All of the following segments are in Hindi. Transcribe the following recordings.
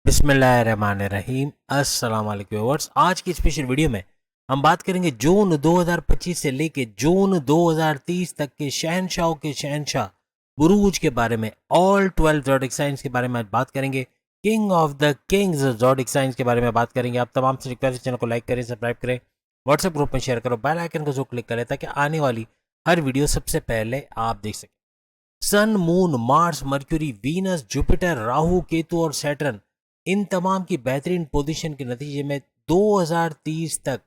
बिस्मिल्लाहिर्रहमानिर्रहीम। अस्सलाम वालेकुम व्यूअर्स। आज की स्पेशल वीडियो में हम बात करेंगे जून 2025 से लेके जून 2030 तक के शहनशाहों के शहनशाह बुरूज के बारे में। ऑल 12 ज़ोडिक साइंस के बारे में आज बात करेंगे। King of the Kings zodiac science के बारे में बात करेंगे। आप तमाम से रिक्वेस्ट, चैनल को लाइक करें, सब्सक्राइब करें, व्हाट्सएप ग्रुप में शेयर करो, बेल आइकन को जो क्लिक करें ताकि आने वाली हर वीडियो सबसे पहले आप देख सकें। Sun, moon, Mars, Mercury, Venus, Jupiter, Rahu, Ketu और सैटर्न, इन तमाम की बेहतरीन पोजीशन के नतीजे में 2030 तक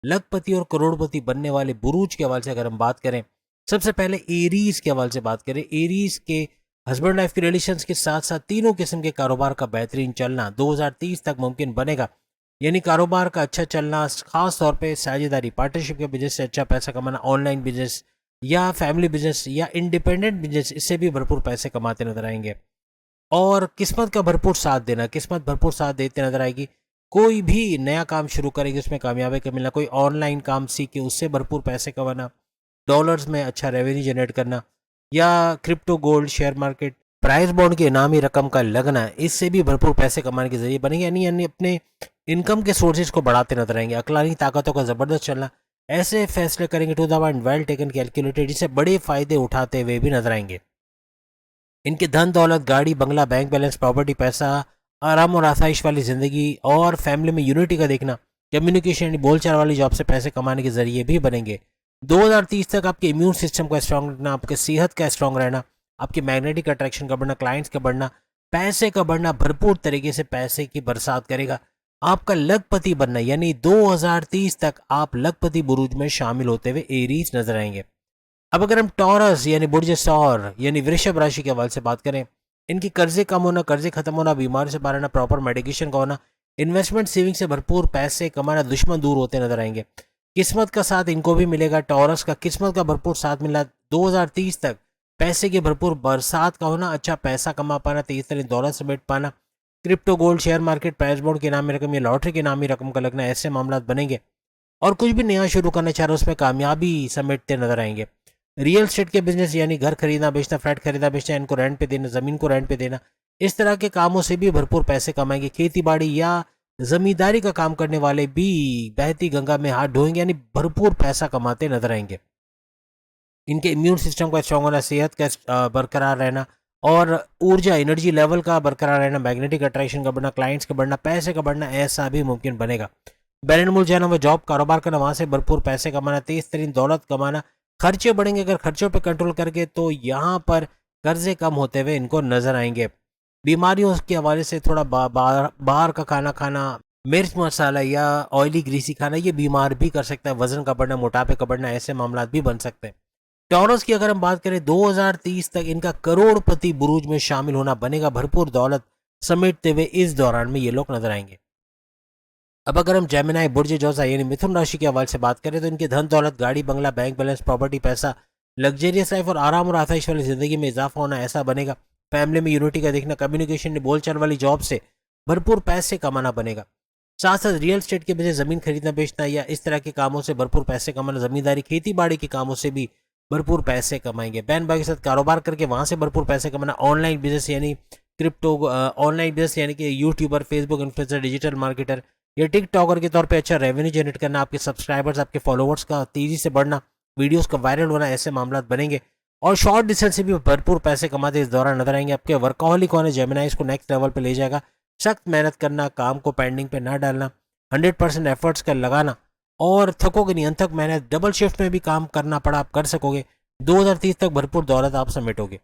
लखपति और करोड़पति बनने वाले बुरूज के हवाले से अगर हम बात करें, सबसे पहले एरीज के हवाले से बात करें। एरीज के हस्बैंड वाइफ के रिलेशंस के साथ साथ तीनों किस्म के कारोबार का बेहतरीन चलना 2030 तक मुमकिन बनेगा। यानी कारोबार का अच्छा चलना, खास तौर पे साझेदारी पार्टनरशिप के बिजनेस से अच्छा पैसा कमाना, ऑनलाइन बिजनेस या फैमिली बिजनेस या इंडिपेंडेंट बिजनेस, इससे भी भरपूर पैसे कमाते नजर आएंगे। और किस्मत का भरपूर साथ देना, किस्मत भरपूर साथ देते नजर आएगी। कोई भी नया काम शुरू करेंगे उसमें कामयाबी का मिलना, कोई ऑनलाइन काम सीख के उससे भरपूर पैसे कमाना, डॉलर्स में अच्छा रेवेन्यू जनरेट करना, या crypto, gold, share market, price bond की इनामी रकम का लगना, इससे भी भरपूर पैसे कमाने के जरिए बनेंगे। यानी अपने इनकम के सोर्सेज को बढ़ाते नजर आएंगे। अकलानी ताकतों का जबरदस्त चलना, ऐसे फैसले करेंगे to the point, well taken, calculated, जिससे बड़े फायदे उठाते हुए भी नजर आएंगे। इनके धन दौलत, गाड़ी, बंगला, बैंक बैलेंस, प्रॉपर्टी, पैसा, आराम और आसाइश वाली जिंदगी और फैमिली में यूनिटी का देखना, कम्युनिकेशन यानी बोलचाल वाली जॉब से पैसे कमाने के जरिए भी बनेंगे। 2030 तक आपके इम्यून सिस्टम का स्ट्रांग रखना, आपके सेहत का स्ट्रांग रहना, आपके मैग्नेटिक अट्रैक्शन का बढ़ना, क्लाइंट्स का बढ़ना, पैसे का बढ़ना, भरपूर तरीके से पैसे की बरसात करेगा। आपका लखपति बनना, यानी 2030 तक आप लखपति बुरूज में शामिल होते हुए एरीज नजर आएंगे। अब अगर हम टॉरस यानी बुर्ज सौर यानी वृषभ राशि के हवाले से बात करें, इनकी कर्जे कम होना, कर्जे खत्म होना, बीमारी से बाहर आना, प्रॉपर मेडिकेशन का होना, इन्वेस्टमेंट सेविंग से भरपूर पैसे कमाना, दुश्मन दूर होते नजर आएंगे। किस्मत का साथ इनको भी मिलेगा। टॉरस का किस्मत का भरपूर साथ मिला। 2030 तक पैसे की भरपूर बरसात का होना, अच्छा पैसा कमा पाना, तेज तरीन दौलत समेट पाना, crypto, gold, share market, price bond के नामी रकम या लॉटरी के नामी रकम का लगना, ऐसे मामला बनेंगे। और कुछ भी नया शुरू करना चाह रहे हो उसमें कामयाबी समेटते नजर आएंगे। रियल स्टेट के बिजनेस यानी घर खरीदना बेचना, फ्लैट खरीदना बेचना, इनको रेंट पे देना, जमीन को रेंट पे देना, इस तरह के कामों से भी भरपूर पैसे कमाएंगे। खेती बाड़ी या जमींदारी का काम करने वाले भी बहती गंगा में हाथ धोएंगे, यानी भरपूर पैसा कमाते नजर आएंगे। इनके इम्यून सिस्टम का स्ट्रांग होना, सेहत का बरकरार रहना और ऊर्जा एनर्जी लेवल का बरकरार रहना, मैग्नेटिक अट्रैक्शन का बढ़ना, क्लाइंट्स का बढ़ना, पैसे का बढ़ना, ऐसा भी मुमकिन बनेगा। बैरन मुल्क जाना, वह जॉब कारोबार करना, वहां से भरपूर पैसे कमाना, तेज तरीन दौलत कमाना। खर्चे बढ़ेंगे, अगर खर्चों पे कंट्रोल करके तो यहाँ पर कर्जे कम होते हुए इनको नजर आएंगे। बीमारियों के हवाले से थोड़ा बाहर का खाना खाना, मिर्च मसाला या ऑयली ग्रीसी खाना, ये बीमार भी कर सकता है। वजन का बढ़ना, मोटापे का बढ़ना, ऐसे मामला भी बन सकते हैं। टॉरस की अगर हम बात करें, 2030 तक इनका करोड़पति बुरूज में शामिल होना बनेगा। भरपूर दौलत समेटते हुए इस दौरान में ये लोग नजर आएंगे। अब अगर हम जेमिनाई, बुर्ज जोसा यानी मिथुन राशि के हवाले से बात करें, तो इनके धन दौलत, गाड़ी, बंगला, बैंक बैलेंस, प्रॉपर्टी, पैसा, लग्जरियस लाइफ और आराम और आसाइश वाली जिंदगी में इजाफा होना, ऐसा बनेगा। फैमिली में यूनिटी का देखना, कम्युनिकेशन, बोलचाल वाली जॉब से भरपूर पैसे कमाना बनेगा। साथ साथ रियल स्टेट के वजह जमीन खरीदना बेचना या इस तरह के कामों से भरपूर पैसे कमाना, जमींदारी, खेती बाड़ी के कामों से भी भरपूर पैसे कमाएंगे। बहन भाई के साथ कारोबार करके वहां से भरपूर पैसे कमाना, ऑनलाइन बिजनेस यानी क्रिप्टो, ऑनलाइन बिजनेस यानी कि YouTuber, Facebook influencer, digital marketer या टिकटॉकर के तौर पे अच्छा रेवेन्यू जनरेट करना, आपके सब्सक्राइबर्स, आपके फॉलोवर्स का तेजी से बढ़ना, वीडियोस का वायरल होना, ऐसे मामला बनेंगे। और शॉर्ट डिस्टेंस से भी भरपूर पैसे कमाते इस दौरान नजर आएंगे। आपके वर्कaholic होने जेमिनाइज को नेक्स्ट लेवल पे ले जाएगा। सख्त मेहनत करना, काम को पेंडिंग पे ना डालना, 100% एफर्ट्स का लगाना और थकोगे नहीं। अंथक मेहनत, डबल शिफ्ट में भी काम करना पड़ा आप कर सकोगे। 2030 तक भरपूर दौलत आप समेटोगे।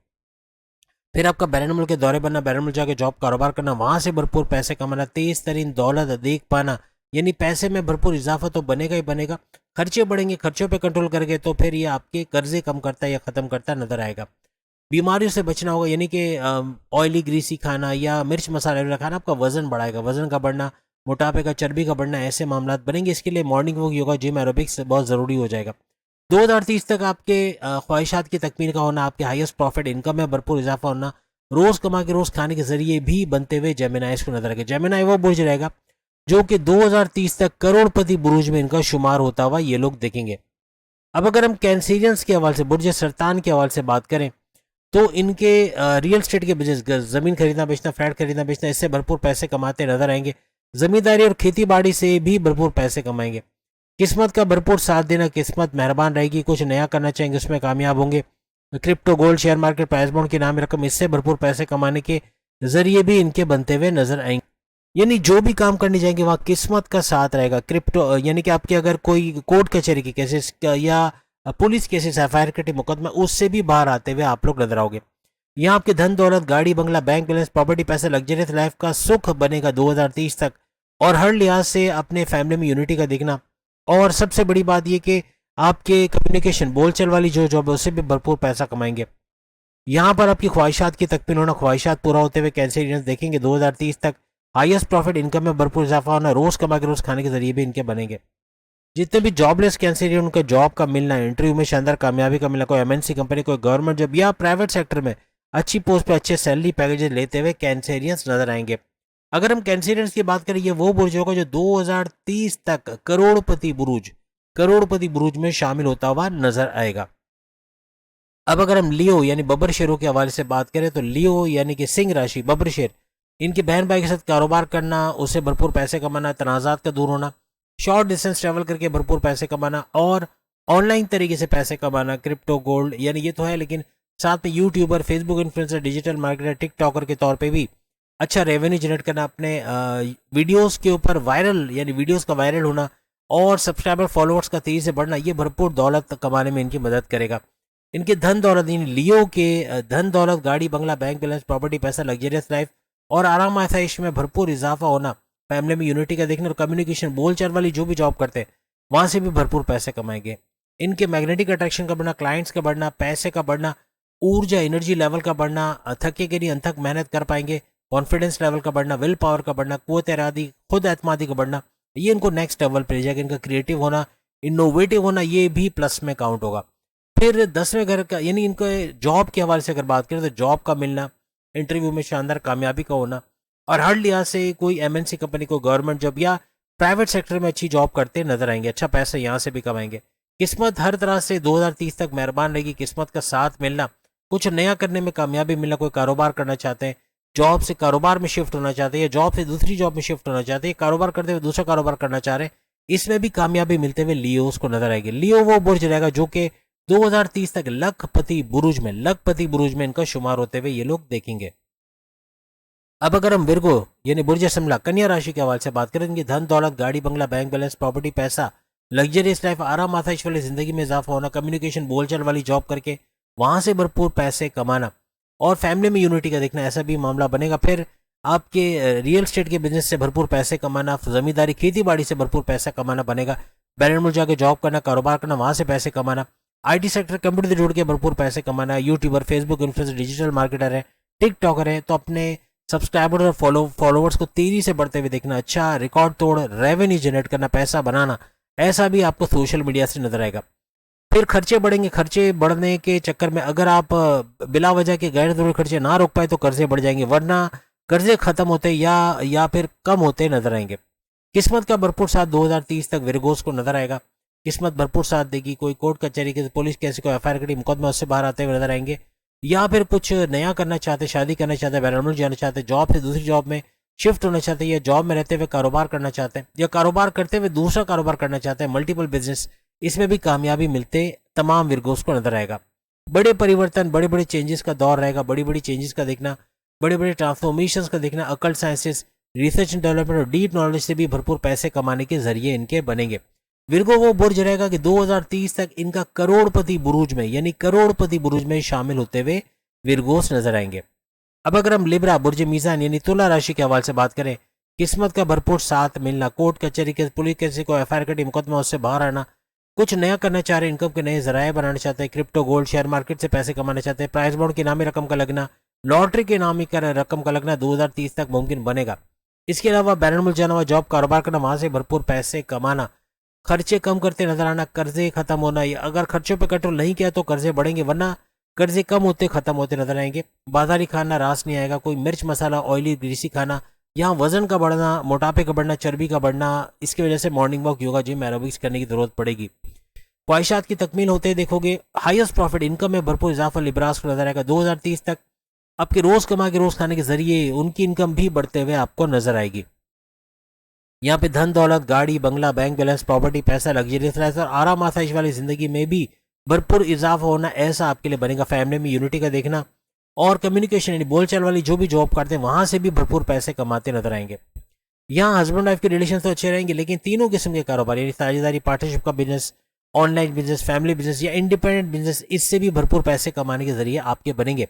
फिर आपका बैरन मुल्क के दौरे बनना, बैरन मुल्क जाके जॉब कारोबार करना, वहां से भरपूर पैसे कमाना, तेज तरीन दौलत देख पाना, यानी पैसे में भरपूर इजाफा तो बनेगा ही बनेगा। खर्चे बढ़ेंगे, खर्चों पे कंट्रोल करके तो फिर ये आपके कर्जे कम करता या खत्म करता नजर आएगा। बीमारियों से बचना होगा, यानी कि ऑयली ग्रीसी खाना या मिर्च मसाले वाला खाना आपका वजन बढ़ाएगा। वजन का बढ़ना, मोटापे का, चर्बी का बढ़ना, ऐसे मामला बनेंगे। इसके लिए morning walk, yoga, gym, aerobics बहुत ज़रूरी हो जाएगा। 2030 तक आपके ख्वाहिशात की तकमील का होना, आपके हाईएस्ट प्रॉफिट इनकम में भरपूर इजाफा होना, रोज कमा के रोज खाने के जरिए भी बनते हुए जेमिनाइज को नजर रखें। जेमिनाई वो बुर्ज रहेगा जो कि 2030 तक करोड़पति बुरूज में इनका शुमार होता हुआ ये लोग देखेंगे। अब अगर हम कैंसेरियंस के हवाले से, बुर्ज सरतान के हवाले से बात करें, तो इनके रियल स्टेट के बिजनेस, जमीन खरीदना बेचना, फ्लैट खरीदना बेचना, इससे भरपूर पैसे कमाते नजर आएंगे। जमींदारी और खेती बाड़ी से भी भरपूर पैसे कमाएंगे। किस्मत का भरपूर साथ देना, किस्मत मेहरबान रहेगी, कुछ नया करना चाहेंगे उसमें कामयाब होंगे। Crypto, gold, share market, price bond की नामी रकम, इससे भरपूर पैसे कमाने के जरिए भी इनके बनते हुए नजर आएंगे। यानी जो भी काम करने जाएंगे वहां किस्मत का साथ रहेगा। क्रिप्टो यानी कि आपके अगर कोई कोर्ट कचहरी के केसेस या पुलिस केसेस, एफआईआर के मुकदमा, उससे भी बाहर आते हुए आप लोग नजर आओगे। यहाँ आपके धन दौलत, गाड़ी बंगला, बैंक बैलेंस, प्रॉपर्टी, पैसा, लग्जरियस लाइफ का सुख बनेगा 2030 तक। और हर लिहाज से अपने फैमिली में यूनिटी का दिखना। और सबसे बड़ी बात यह कि आपके कम्युनिकेशन, बोलचाल वाली जो जॉब है उससे भी भरपूर पैसा कमाएंगे। यहाँ पर आपकी ख्वाहिशात की तकमील होना, ख्वाहिशात पूरा होते हुए कैंसरियंस देखेंगे 2030 तक। हाईएस्ट प्रॉफिट, इनकम में भरपूर इजाफा होना, रोज कमा के रोज खाने के जरिए भी इनके बनेंगे। जितने भी जॉबलेस कैंसरियन, उनका जॉब का मिलना, इंटरव्यू में शानदार कामयाबी का मिलना, कोई एमएनसी कंपनी, कोई गवर्नमेंट जॉब या प्राइवेट सेक्टर में अच्छी पोस्ट पे अच्छे सैलरी पैकेजेस लेते हुए कैंसरियंस नजर आएंगे। अगर हम कैंसरियंस की बात करें, ये वो बुर्ज होगा जो 2030 तक करोड़पति बुरुज में शामिल होता हुआ नजर आएगा। अब अगर हम लियो यानी बब्बर शेरों के हवाले से बात करें, तो लियो यानी कि सिंह राशि, बब्बर शेर, इनके बहन भाई के साथ कारोबार करना, उससे भरपूर पैसे कमाना, तनाजात का दूर होना, शॉर्ट डिस्टेंस ट्रैवल करके भरपूर पैसे कमाना और ऑनलाइन तरीके से पैसे कमाना। क्रिप्टो, गोल्ड, यानी ये तो है, लेकिन साथ में YouTuber, Facebook influencer, digital marketer, TikToker के तौर पे भी अच्छा रेवेन्यू जनरेट करना, अपने वीडियोस के ऊपर वायरल यानी वीडियोस का वायरल होना और सब्सक्राइबर फॉलोअर्स का तेजी से बढ़ना, ये भरपूर दौलत कमाने में इनकी मदद करेगा। इनके धन दौलत, यानी लियो के धन दौलत, गाड़ी बंगला, बैंक बैलेंस, प्रॉपर्टी, पैसा, लग्जरियस लाइफ और आराम आसाइश में भरपूर इजाफा होना, फैमिली में यूनिटी का देखना और कम्युनिकेशन, बोलचाल वाली जो भी जॉब करते हैं वहां से भी भरपूर पैसे कमाएंगे। इनके मैग्नेटिक अट्रैक्शन का बढ़ना, क्लाइंट्स का बढ़ना, पैसे का बढ़ना, ऊर्जा, एनर्जी लेवल का बढ़ना, थके के नहीं अनथक मेहनत कर पाएंगे, कॉन्फिडेंस लेवल का बढ़ना, विल पावर का बढ़ना, कुव्वत इरादी, खुद एतमादी का बढ़ना, ये इनको नेक्स्ट लेवल पे ले जाएगा। इनका क्रिएटिव होना, इनोवेटिव होना, ये भी प्लस में काउंट होगा। फिर 10वें घर का यानी इनको जॉब के हवाले से अगर बात करें, तो जॉब का मिलना, इंटरव्यू में शानदार कामयाबी का होना और हर लिहाज से कोई एमएनसी कंपनी को, गवर्नमेंट जॉब या प्राइवेट सेक्टर में अच्छी जॉब करते नजर आएंगे, अच्छा पैसा यहाँ से भी कमाएंगे। किस्मत हर तरह से 2030 तक मेहरबान रहेगी, किस्मत का साथ मिलना, कुछ नया करने में कामयाबी मिलना, कोई कारोबार करना चाहते हैं, जॉब से कारोबार में शिफ्ट होना चाहते हैं या जॉब से दूसरी जॉब में शिफ्ट होना चाहते हैं, कारोबार करते हुए दूसरा कारोबार करना चाह रहे हैं, इसमें भी कामयाबी मिलते हुए लियोस को नजर आएगी। लियो वो बुर्ज रहेगा जो कि 2030 तक लखपति बुरुज में इनका शुमार होते हुए ये लोग देखेंगे। अब अगर हम विर्गो यानी बुर्ज समला, कन्या राशि के हवाले से बात करें, इनकी धन दौलत, गाड़ी बंगला, बैंक बैलेंस, प्रॉपर्टी, पैसा, लग्जरियस लाइफ, आराम आसाइश वाली जिंदगी में इजाफा होना, कम्युनिकेशन, बोलचाल वाली जॉब करके वहां से भरपूर पैसे कमाना और फैमिली में यूनिटी का देखना, ऐसा भी मामला बनेगा। फिर आपके रियल स्टेट के बिजनेस से भरपूर पैसे कमाना, जमींदारी, खेती बाड़ी से भरपूर पैसा कमाना बनेगा। बैरन मुल्क जाके जॉब करना, कारोबार करना, वहां से पैसे कमाना, आईटी सेक्टर, कंप्यूटर से जुड़ के भरपूर पैसे कमाना, YouTuber, Facebook influencer, digital marketer है, टिकटॉकर है, तो अपने सब्सक्राइबर और फॉलोवर्स को तेजी से बढ़ते हुए देखना, अच्छा रिकॉर्ड तोड़ रेवेन्यू जनरेट करना, पैसा बनाना, ऐसा भी आपको सोशल मीडिया से नजर आएगा। फिर खर्चे बढ़ेंगे, खर्चे बढ़ने के चक्कर में अगर आप बिला वजह के गैर जरूरी खर्चे ना रोक पाए तो कर्जे बढ़ जाएंगे, वरना कर्जे खत्म होते या फिर कम होते नजर आएंगे। किस्मत का भरपूर साथ 2030 तक विरगोस को नजर आएगा, किस्मत भरपूर साथ देगी। कोई कोर्ट कचहरी के, पुलिस केस, कोई एफआईआर के मुकदमा उससे बाहर आते हुए नजर आएंगे, या फिर कुछ नया करना चाहते, शादी करना चाहते, बैरन जाना चाहते, जॉब से दूसरी जॉब में शिफ्ट होना चाहते हैं, या जॉब में रहते हुए कारोबार करना चाहते हैं, या कारोबार करते हुए दूसरा कारोबार करना चाहते हैं, मल्टीपल बिजनेस, इसमें भी कामयाबी मिलते तमाम विरगोस को नजर आएगा। बड़े परिवर्तन, बड़े बड़े चेंजेस का दौर रहेगा, बड़ी बड़ी चेंजेस का देखना, बड़े बड़े ट्रांसफॉर्मेशन का देखना, occult sciences, research and development और डीप नॉलेज से भी भरपूर पैसे कमाने के जरिए इनके बनेंगे। विरगो वो बुर्ज रहेगा कि 2030 तक इनका करोड़पति बुरुज में शामिल होते हुए विरगोस नजर आएंगे। अब अगर हम लिब्रा, बुर्ज मीजान यानी तुला राशि के हवाले से बात करें, किस्मत का भरपूर साथ मिलना, कोर्ट कचहरी के, पुलिस केस को, एफआईआर के मुकदमा उससे बाहर आना, कुछ नया करना चाह रहे, इनकम के नए जराये बनाना चाहते हैं, क्रिप्टो, गोल्ड, शेयर मार्केट से पैसे कमाना चाहते हैं, प्राइस बॉन्ड की नामी रकम का लगना, लॉटरी के नामी रकम का लगना 2030 तक मुमकिन बनेगा। इसके अलावा बैरन मुल्क जाना हुआ, जॉब, कारोबार करना, वहां से भरपूर पैसे कमाना, खर्चे कम करते नजर आना, कर्जे खत्म होना, या अगर खर्चों पर कंट्रोल नहीं किया तो कर्जे बढ़ेंगे, वरना कर्जे कम होते खत्म होते नजर आएंगे। बाजारी खाना रास नहीं आएगा, कोई मिर्च मसाला, ऑयली, ग्रीसी खाना, यहाँ वजन का बढ़ना, मोटापे का बढ़ना, चर्बी का बढ़ना, इसकी वजह से morning walk, yoga, gym, aerobics करने की जरूरत पड़ेगी। ख्वाहिशात की तकमील होते ही देखोगे। हाईएस्ट प्रॉफिट, इनकम में भरपूर इजाफा लिब्रास को नजर आएगा। 2030 तक आपके रोज कमा के रोज खाने के जरिए उनकी इनकम भी बढ़ते हुए आपको नजर आएगी। यहाँ पे धन दौलत, गाड़ी बंगला, बैंक बैलेंस, प्रॉपर्टी, पैसा, लग्जरियस लाइफ और आराम आसाइश वाली जिंदगी में भी भरपूर इजाफा होना ऐसा आपके लिए बनेगा। फैमिली में यूनिटी का देखना और कम्युनिकेशन यानी बोलचाल वाली जो भी जॉब करते हैं वहां से भी भरपूर पैसे कमाते नजर आएंगे। यहाँ हस्बैंड वाइफ के रिलेशन तो अच्छे रहेंगे, लेकिन तीनों किस्म के कारोबार यानी साझेदारी, पार्टनरशिप का business, online business, family business या इंडिपेंडेंट बिजनेस, इससे भी भरपूर पैसे कमाने के जरिए आपके बनेंगे।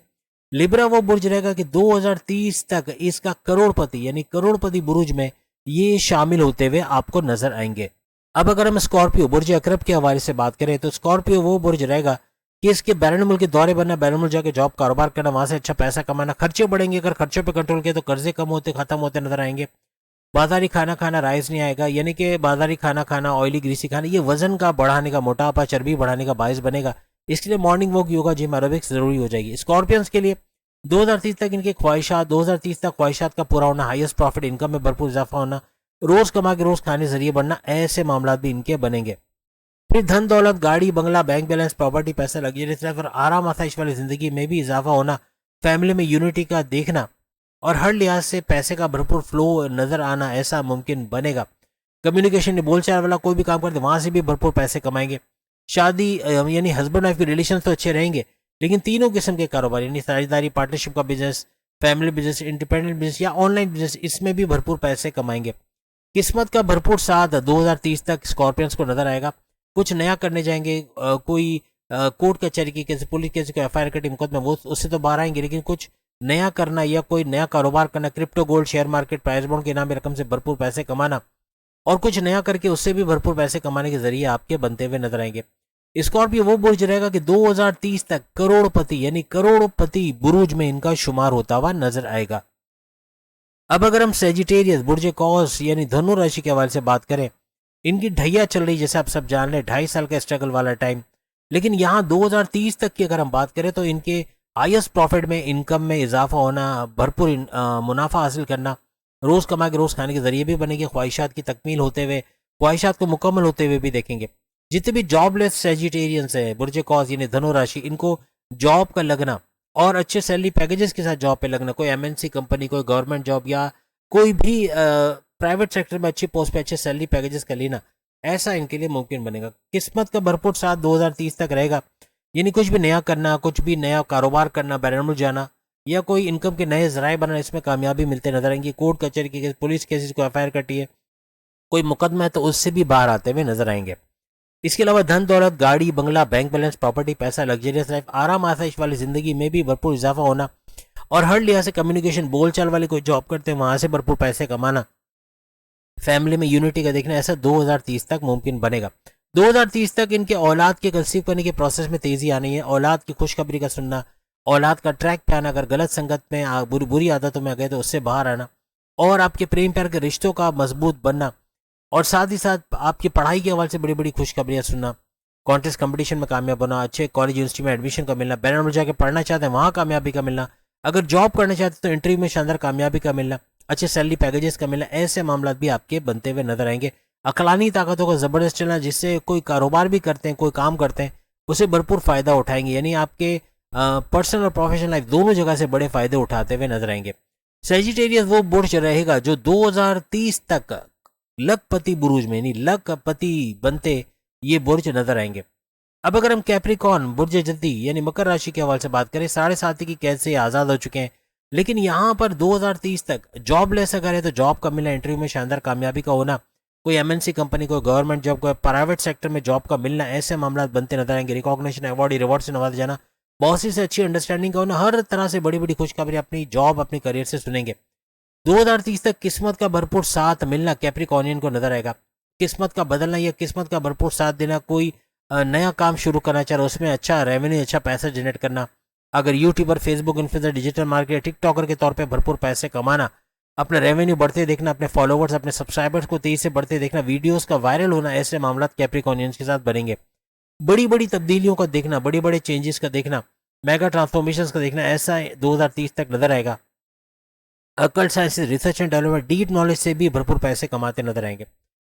लिब्रा वो बुर्ज रहेगा कि 2030 तक इसका करोड़पति यानी करोड़पति बुर्ज में ये शामिल होते हुए आपको नजर आएंगे। अब अगर हम स्कॉर्पियो बुर्ज अकरब के हवाले से बात करें तो स्कॉर्पियो वो बुर्ज रहेगा कि इसके बैरून मुल्क के दौरे बनना, बैरून मुल्क जाके जॉब कारोबार करना, वहां से अच्छा पैसा कमाना, खर्चे बढ़ेंगे, अगर खर्चों पे कंट्रोल किया तो कर्जे कम होते खत्म होते नजर आएंगे। बाजारी खाना खाना राइज नहीं आएगा, यानी कि बाजारी खाना खाना, ऑयली ग्रीसी खाना, ये वजन का बढ़ाने का, मोटापा चर्बी बढ़ाने का बायस बनेगा। इसके लिए morning walk, yoga, gym, aerobics जरूरी हो जाएगी। स्कॉर्पियंस के लिए 2030 तक इनके ख्वाहिशात 2030 तक ख्वाहिशात का पूरा होना, हाईएस्ट प्रॉफिट, इनकम में भरपूर इजाफा होना, रोज कमा के रोज खाने जरिए बढ़ना, ऐसे मामला भी इनके बनेंगे। फिर धन दौलत, गाड़ी बंगला, बैंक बैलेंस, प्रॉपर्टी, पैसा, लग्जरियस लाइफ और आराम आसाइश वाली जिंदगी में भी इजाफा होना, फैमिली में यूनिटी का देखना और हर लिहाज से पैसे का भरपूर फ्लो नजर आना, ऐसा मुमकिन बनेगा। कम्युनिकेशन बोलचाल वाला कोई भी काम करते वहां से भी भरपूर पैसे कमाएंगे। शादी यानी हस्बैंड वाइफ के रिलेशन तो अच्छे रहेंगे, लेकिन तीनों किस्म के कारोबार यानी साझेदारी, पार्टनरशिप का business, family business, independent business या ऑनलाइन बिजनेस, इसमें भी भरपूर पैसे कमाएंगे। किस्मत का भरपूर साथ 2030 तक स्कॉर्पियंस को नजर आएगा। कुछ नया करने जाएंगे, कोई कोर्ट कचहरी की केस, पुलिस केस को एफआईआर कटी मुकदमा, वो उससे तो बाहर आएंगे, लेकिन कुछ नया करना या कोई नया कारोबार करना, crypto, gold, share market, price bond के नाम की रकम से भरपूर पैसे कमाना और कुछ नया करके उससे भी भरपूर पैसे कमाने के जरिए आपके बनते हुए नजर आएंगे। स्कॉर्पियो वो बुर्ज रहेगा कि 2030 तक करोड़पति यानी करोड़पति बुरुज में इनका शुमार होता हुआ नजर आएगा। अब अगर हम सेजिटेरियस बुर्ज कौस यानी धनु राशि के हवाले से बात करें, इनकी ढैया चल रही, जैसे आप सब जान रहे, 2.5 साल का स्ट्रगल वाला टाइम, लेकिन यहाँ 2030 तक की अगर हम बात करें तो इनके हाईएस्ट प्रॉफिट में, इनकम में इजाफा होना, भरपूर मुनाफा हासिल करना, रोज कमा के रोज खाने के जरिए भी बनेंगे। ख्वाहिशात की तकमील होते हुए, ख्वाहिशात को मुकम्मल होते हुए भी देखेंगे। जितने भी जॉबलेस सेजिटेरियंस है बुर्ज कौस यानी धनु राशि, इनको जॉब का लगना और अच्छे सैलरी पैकेजेस के साथ जॉब पे लगना, कोई एमएनसी कंपनी, कोई गवर्नमेंट जॉब या कोई भी प्राइवेट सेक्टर में अच्छी पोस्ट पे अच्छे सैलरी पैकेजेस का लेना, ऐसा इनके लिए मुमकिन बनेगा। किस्मत का भरपूर साथ 2030 तक रहेगा, यानी कुछ भी नया करना, कुछ भी नया कारोबार करना, बैरून मुल्क जाना या कोई इनकम के नए जराए बनाना, इसमें कामयाबी मिलते नजर आएंगे। कोर्ट कचहरी के केस, पुलिस केसेस को एफआईआर कटी है, कोई मुकदमा है तो उससे भी बाहर आते हुए नजर आएंगे। इसके अलावा धन दौलत, गाड़ी बंगला, बैंक बैलेंस, प्रॉपर्टी, पैसा, लग्जरियस लाइफ, आराम आसाइश वाली जिंदगी में भी भरपूर इजाफा होना और हर लिहाज से कम्युनिकेशन, बोलचाल वाली कोई जॉब करते हैं वहां से भरपूर पैसे कमाना, फैमिली में यूनिटी का देखना, ऐसा 2030 तक मुमकिन बनेगा। 2030 तक इनके औलाद के कंसीव करने के प्रोसेस में तेजी आनी है, औलाद की खुशखबरी का सुनना, औलाद का ट्रैक पे आना, अगर गलत संगत में बुरी आदतों में आ गए तो उससे बाहर आना और आपके प्रेम प्यार के रिश्तों का मजबूत बनना और साथ ही साथ आपकी पढ़ाई के हवाले से बड़ी बड़ी खुशखबरियां सुनना, कॉन्टेस्ट कंपटीशन में कामयाब होना, अच्छे कॉलेज यूनिवर्सिटी में एडमिशन का मिलना, बैरून मुल्क जाकर पढ़ना चाहते हैं वहां कामयाबी का मिलना, अगर जॉब करना चाहते हैं तो इंटरव्यू में शानदार कामयाबी का मिलना, अच्छे सैलरी पैकेजेस का मिलना, ऐसे मामला भी आपके बनते हुए नजर आएंगे। अकलानी ताकतों का जबरदस्त चलना, जिससे कोई कारोबार भी करते हैं, कोई काम करते हैं, उसे भरपूर फायदा उठाएंगे, यानी आपके पर्सनल और प्रोफेशनल लाइफ दोनों जगह से बड़े फायदे उठाते हुए नजर आएंगे। सेजिटेरियस वो बुर्ज रहेगा जो 2030 तक लखपति बुरुज में यानी लखपति बनते ये बुर्ज नजर आएंगे। अब अगर हम कैप्रिकॉर्न बुर्ज जद्दी यानी मकर राशि के हवाले से बात करें, 7.5 की कैद से आजाद हो चुके हैं, लेकिन यहाँ पर 2030 तक जॉबलेस अगर है तो जॉब का मिलना, इंटरव्यू में शानदार कामयाबी का होना, कोई एमएनसी कंपनी, कोई गवर्नमेंट जॉब, कोई प्राइवेट सेक्टर में जॉब का मिलना, ऐसे मामला बनते नजर आएंगे। रिकॉग्निशन, अवार्ड, रिवॉर्ड से नवाजा जाना, बॉसी से अच्छी अंडरस्टैंडिंग का होना, हर तरह से बड़ी बड़ी खुशखबरी अपनी जॉब, अपने करियर से सुनेंगे। 2030 तक किस्मत का भरपूर साथ मिलना कैप्रिकॉर्नियन को नजर आएगा। किस्मत का बदलना या किस्मत का भरपूर साथ देना, कोई नया काम शुरू करना चाह रहे, उसमें अच्छा रेवेन्यू, अच्छा पैसा जनरेट करना, अगर YouTuber, Facebook influencer, digital marketer, TikToker के तौर पे भरपूर पैसे कमाना, अपना रेवेन्यू बढ़ते देखना, अपने फॉलोवर्स, अपने सब्सक्राइबर्स को तेजी से बढ़ते देखना, वीडियोस का वायरल होना, ऐसे मामला कैप्रिकॉर्नियंस के साथ बनेंगे। बड़ी बड़ी तब्दीलियों का देखना, बड़ी बड़े चेंजेस का देखना, मेगा ट्रांसफॉर्मेशन का देखना, ऐसा 2030 तक नजर आएगा। Occult science, research and development, deep knowledge से भी भरपूर पैसे कमाते नजर आएंगे।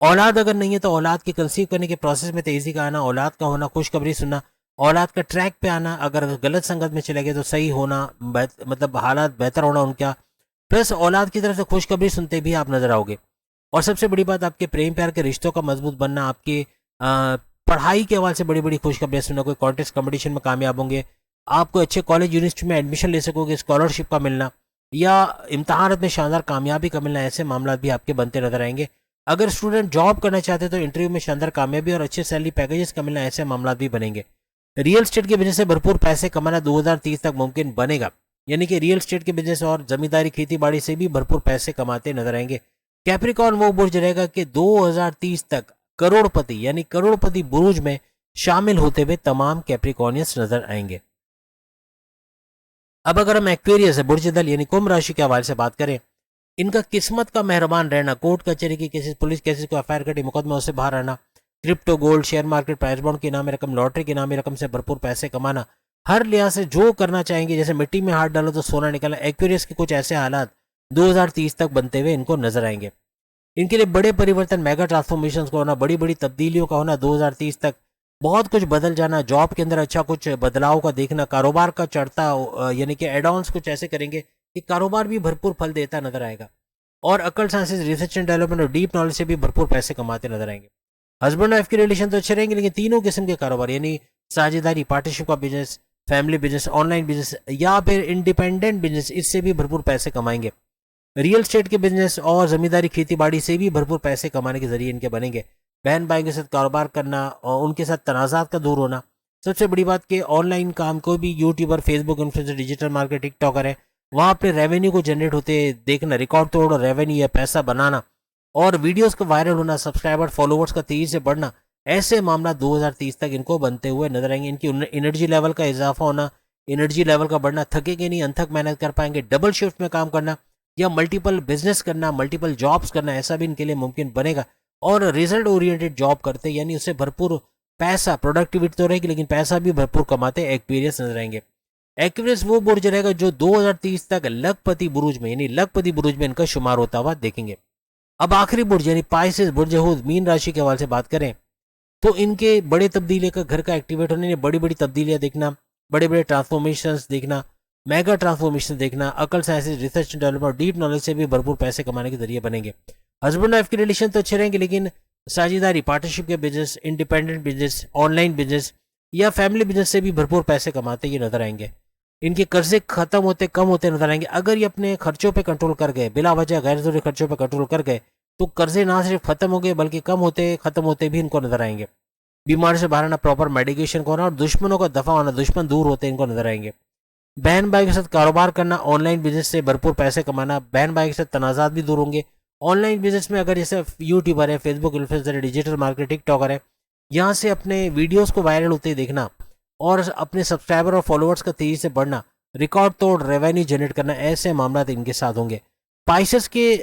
औलाद अगर नहीं है तो औलाद के कंसीव करने के प्रोसेस में तेजी का आना, औलाद का होना, खुशखबरी सुनना, औलाद का ट्रैक पे आना, अगर गलत संगत में चले गए तो सही होना, मतलब हालात बेहतर होना उनका, प्लस औलाद की तरफ से खुशखबरी सुनते भी आप नजर आओगे। और सबसे बड़ी बात, आपके प्रेम प्यार के रिश्तों का मजबूत बनना, आपके पढ़ाई के हवाले से बड़ी बड़ी खुशखबरियां सुनना, कोई कॉन्टेस्ट कंपटीशन में कामयाब होंगे, आपको अच्छे कॉलेज यूनिवर्सिटी में एडमिशन ले सकोगे, स्कॉलरशिप का मिलना या इम्तहान में शानदार कामयाबी का मिलना, ऐसे मामला भी आपके बनते नजर आएंगे। अगर स्टूडेंट जॉब करना चाहते हैं तो इंटरव्यू में शानदार कामयाबी और अच्छे सैलरी पैकेजेस का मिलना, ऐसे मामला भी बनेंगे। रियल एस्टेट के बिजनेस से भरपूर पैसे कमाना 2030 तक मुमकिन बनेगा, यानी कि रियल एस्टेट के बिजनेस और जमींदारी खेती बाड़ी से भी भरपूर पैसे कमाते नजर आएंगे। कैप्रिकॉर्न वो बुर्ज रहेगा कि 2030 तक करोड़पति यानी करोड़पति बुर्ज में शामिल होते हुए तमाम कैप्रिकॉर्नियंस नजर आएंगे। अब अगर हम एक्वेरियस है बुर्ज दल यानी कुंभ राशि के हवाले से बात करें, इनका किस्मत का मेहरबान रहना, कोर्ट कचहरी की केसेस, पुलिस केसेस को एफआईआर कटी मुकदमा से बाहर आना, crypto, gold, share market, price bond की इनामी रकम, लॉटरी की इनामी रकम से भरपूर पैसे कमाना, हर लिहाज से जो करना चाहेंगे, जैसे मिट्टी में हाथ डालो तो सोना निकला, एक्वेरियस के कुछ ऐसे हालात 2030 तक बनते हुए इनको नजर आएंगे। इनके लिए बड़े परिवर्तन, मेगा ट्रांसफॉर्मेशन का होना, बड़ी बड़ी तब्दीलियों का होना, 2030 तक बहुत कुछ बदल जाना, जॉब के अंदर अच्छा कुछ बदलाव का देखना, कारोबार का चढ़ता यानी कि एडॉन्स कुछ ऐसे करेंगे कि कारोबार भी भरपूर फल देता नजर आएगा। और अकल साइंसेज, रिसर्च एंड डेवलपमेंट और डीप नॉलेज से भी भरपूर पैसे कमाते नजर आएंगे। हस्बैंड वाइफ के रिलेशन तो अच्छे रहेंगे, लेकिन तीनों किस्म के कारोबार यानी साझेदारी, पार्टनरशिप का business, family business, online business या फिर इंडिपेंडेंट बिजनेस, इससे भी भरपूर पैसे कमाएंगे। रियल एस्टेट के बिजनेस और जमींदारी खेती बाड़ी से भी भरपूर पैसे कमाने के जरिए इनके बनेंगे। बहन भाई के साथ कारोबार करना और उनके साथ तनाजात का दूर होना, सबसे बड़ी बात कि ऑनलाइन काम, कोई भी YouTuber, Facebook influencer, digital market, TikToker है, वहाँ अपने रेवेन्यू को जनरेट होते देखना, रिकॉर्ड तोड़ रेवेन्यू या पैसा बनाना और वीडियोस का वायरल होना, सब्सक्राइबर फॉलोवर्स का तेजी से बढ़ना, ऐसे मामला 2030 तक इनको बनते हुए नजर आएंगे। इनकी एनर्जी लेवल का इजाफा होना, एनर्जी लेवल का बढ़ना, थकेंगे नहीं, अनथक मेहनत कर पाएंगे, डबल शिफ्ट में काम करना या मल्टीपल बिजनेस करना, मल्टीपल जॉब्स करना, ऐसा भी इनके लिए मुमकिन बनेगा। और रिजल्ट ओरिएंटेड जॉब करते यानी उससे भरपूर पैसा, प्रोडक्टिविटी तो रहेगी लेकिन पैसा भी भरपूर कमाते एक्सपीरियंस नजर आएंगे। एक्वेरियस वो बुर्ज रहेगा जो 2030 तक लखपति बुरुज में यानी लखपति बुरुज में इनका शुमार होता हुआ देखेंगे। अब आखिरी बुर्ज यानी पाइसेस बुर्ज हूद, मीन राशि के हवाले से बात करें तो इनके बड़े तब्दीली का घर का एक्टिवेट होने, बड़ी बड़ी तब्दीलियां देखना, बड़े बड़े ट्रांसफॉर्मेशन देखना, मेगा ट्रांसफॉर्मेशन देखना, अकल sciences, research development, deep knowledge से भी भरपूर पैसे कमाने के जरिए बनेंगे। हस्बैंड वाइफ के रिलेशन तो अच्छे रहेंगे, लेकिन साझेदारी, पार्टनरशिप के business, independent business, online business या फैमिली बिजनेस से भी भरपूर पैसे कमाते ये नजर आएंगे। इनके कर्जे खत्म होते कम होते नजर आएंगे। अगर ये अपने खर्चों पे कंट्रोल कर गए, बिला वजह गैर जरूरी खर्चों पे कंट्रोल कर गए, तो कर्जे ना सिर्फ खत्म हो गए बल्कि कम होते खत्म होते भी इनको नजर आएंगे। बीमारी से बाहर आना, प्रॉपर मेडिकेशन को होना और दुश्मनों का दफा होना, दुश्मन दूर होते इनको नजर आएंगे। बहन भाई के साथ कारोबार करना, ऑनलाइन बिजनेस से भरपूर पैसे कमाना, बहन भाई के साथ तनाजात भी दूर होंगे। ऑनलाइन बिजनेस में अगर जैसे यूट्यूबर है, फेसबुक इन्फ्लुएंसर है, डिजिटल मार्केट, टिकटॉकर है, यहाँ से अपने वीडियोस को वायरल होते देखना और अपने सब्सक्राइबर और फॉलोअर्स का तेजी से बढ़ना, रिकॉर्ड तोड़ रेवेन्यू जनरेट करना, ऐसे मामला इनके साथ होंगे। पाइसेस के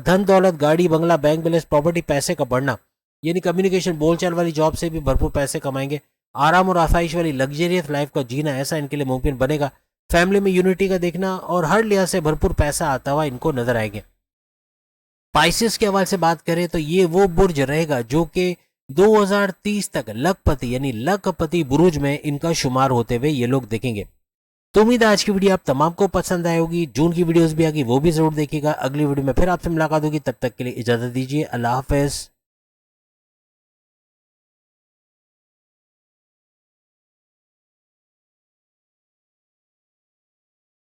धन दौलत, गाड़ी, बंगला, बैंक बैलेंस, प्रॉपर्टी, पैसे का बढ़ना यानी कम्युनिकेशन, बोलचाल वाली जॉब से भी भरपूर पैसे कमाएंगे। आराम और आसाइश वाली लग्जरियस लाइफ का जीना, ऐसा इनके लिए मुमकिन बनेगा। फैमिली में यूनिटी का देखना और हर लिहाज से भरपूर पैसा आता हुआ इनको नजर आएंगे। पाइसेस के हवाले से बात करें तो ये वो बुर्ज रहेगा जो कि 2030 तक लखपति यानी लखपति बुरुज में इनका शुमार होते हुए ये लोग देखेंगे। तो उम्मीद है आज की वीडियो आप तमाम को पसंद आई होगी। जून की वीडियोस भी आएगी, वो भी जरूर देखिएगा। अगली वीडियो में फिर आपसे मुलाकात होगी, तब तक के लिए इजाजत दीजिए। अल्लाह हाफिज।